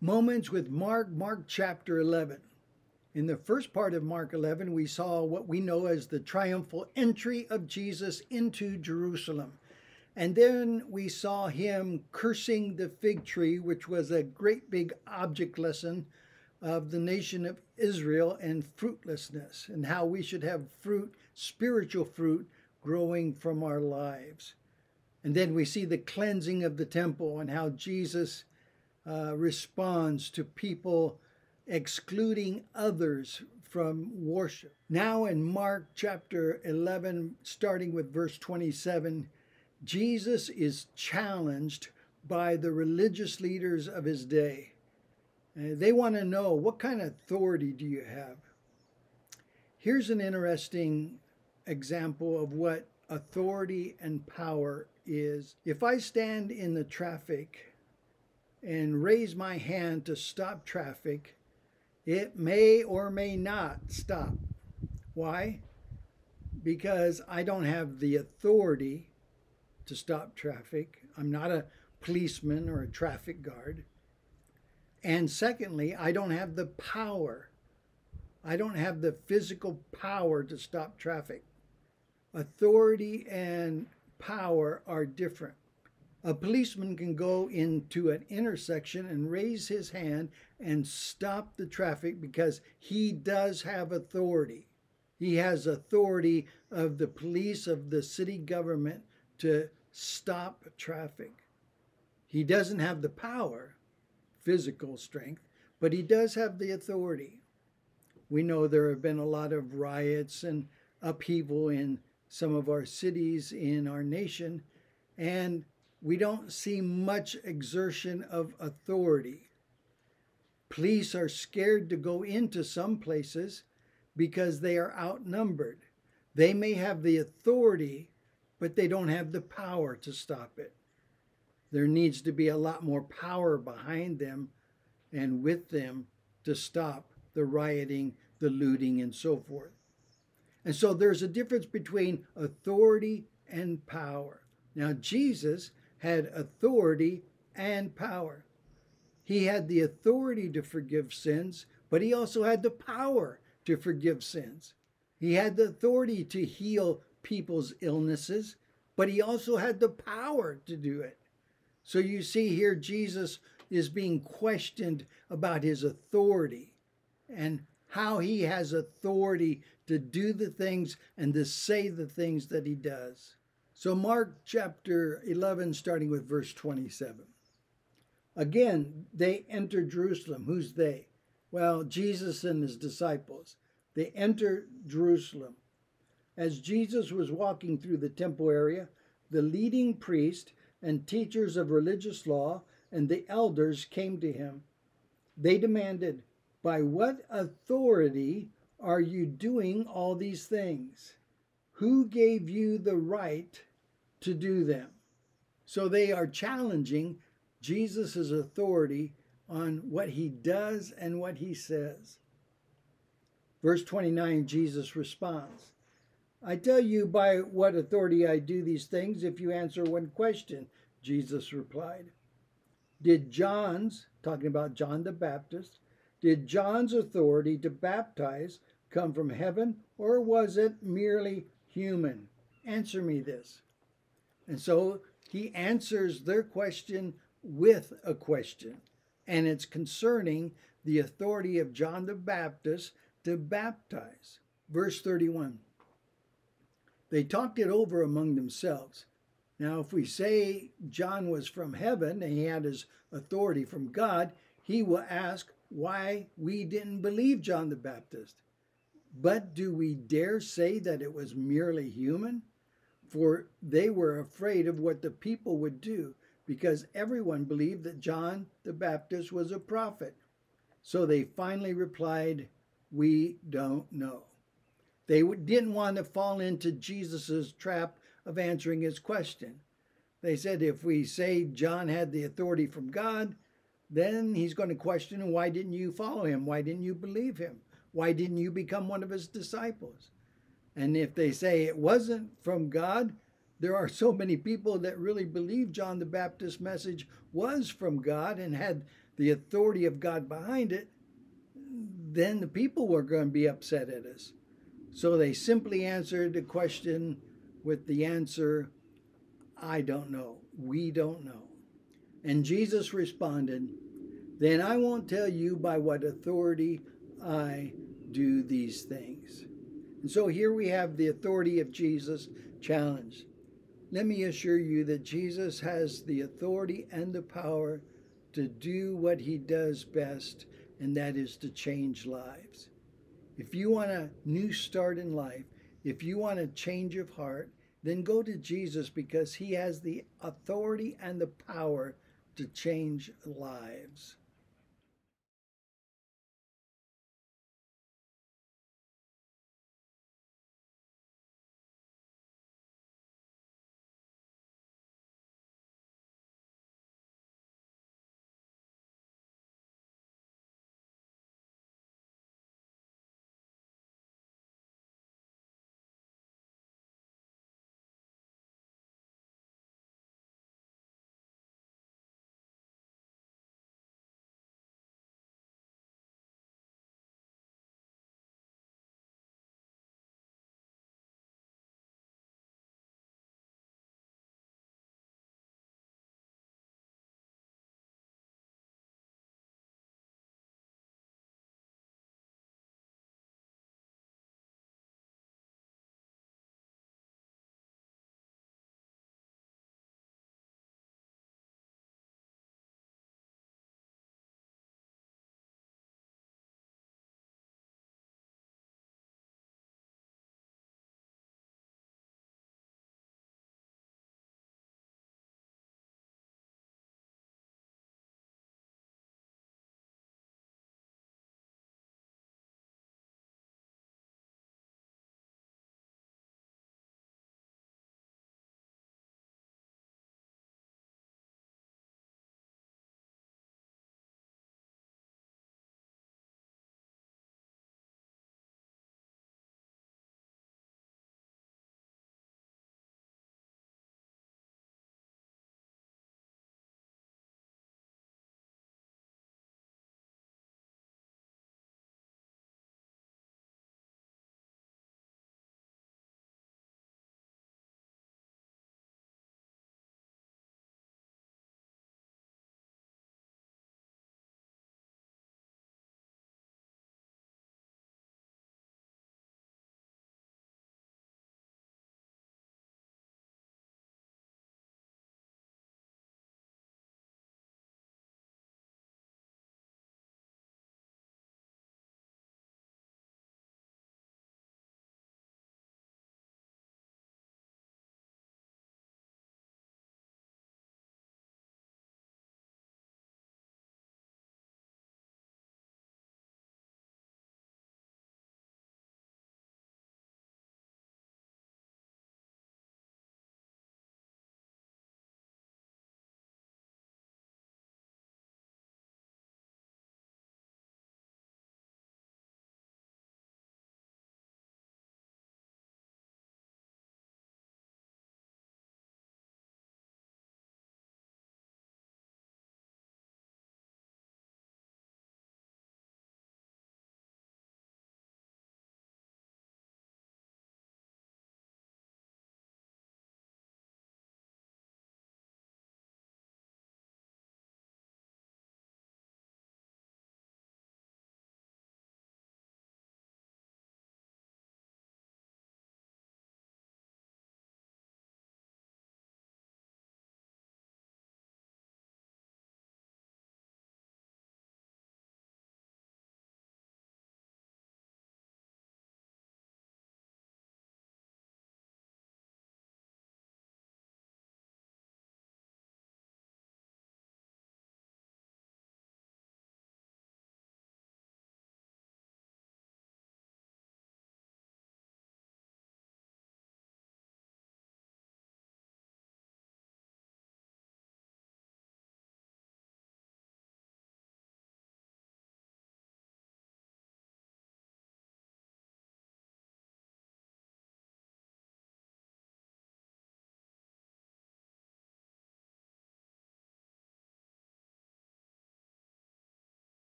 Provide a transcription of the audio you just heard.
Moments with Mark chapter 11. In the first part of Mark 11, we saw what we know as the triumphal entry of Jesus into Jerusalem. And then we saw him cursing the fig tree, which was a great big object lesson of the nation of Israel and fruitlessness, and how we should have fruit, spiritual fruit, growing from our lives. And then we see the cleansing of the temple and how Jesus responds to people excluding others from worship. Now in Mark chapter 11, starting with verse 27, Jesus is challenged by the religious leaders of his day. They want to know, what kind of authority do you have? Here's an interesting example of what authority and power is. If I stand in the traffic and raise my hand to stop traffic, it may or may not stop. Why? Because I don't have the authority to stop traffic. I'm not a policeman or a traffic guard. And secondly, I don't have the power. I don't have the physical power to stop traffic. Authority and power are different. A policeman can go into an intersection and raise his hand and stop the traffic because he does have authority. He has authority of the police, of the city government, to stop traffic. He doesn't have the power, physical strength, but he does have the authority. We know there have been a lot of riots and upheaval in some of our cities in our nation, and we don't see much exertion of authority. Police are scared to go into some places because they are outnumbered. They may have the authority, but they don't have the power to stop it. There needs to be a lot more power behind them and with them to stop the rioting, the looting, and so forth. And so there's a difference between authority and power. Now, Jesus had authority and power. He had the authority to forgive sins, but he also had the power to forgive sins. He had the authority to heal people's illnesses, but he also had the power to do it. So you see here, Jesus is being questioned about his authority and how he has authority to do the things and to say the things that he does. So Mark chapter 11, starting with verse 27. Again, they entered Jerusalem. Who's they? Well, Jesus and his disciples. They enter Jerusalem. As Jesus was walking through the temple area, the leading priest and teachers of religious law and the elders came to him. They demanded, "By what authority are you doing all these things? Who gave you the right to do them?" So they are challenging Jesus' authority on what he does and what he says. Verse 29, Jesus responds, "I tell you by what authority I do these things if you answer one question." Jesus replied, "Did John's," talking about John the Baptist, "did John's authority to baptize come from heaven, or was it merely human? Answer me this." And so he answers their question with a question, and it's concerning the authority of John the Baptist to baptize. Verse 31. They talked it over among themselves. Now, if we say John was from heaven and he had his authority from God, he will ask why we didn't believe John the Baptist. But do we dare say that it was merely human? For they were afraid of what the people would do, because everyone believed that John the Baptist was a prophet. So they finally replied, "We don't know." They didn't want to fall into Jesus' trap of answering his question. They said, if we say John had the authority from God, then he's going to question, why didn't you follow him? Why didn't you believe him? Why didn't you become one of his disciples? And if they say it wasn't from God, there are so many people that really believe John the Baptist's message was from God and had the authority of God behind it, then the people were going to be upset at us. So they simply answered the question with the answer, I don't know. We don't know. And Jesus responded, then I won't tell you by what authority I do these things. And so here we have the authority of Jesus challenged. Let me assure you that Jesus has the authority and the power to do what he does best, and that is to change lives. If you want a new start in life, if you want a change of heart, then go to Jesus, because he has the authority and the power to change lives.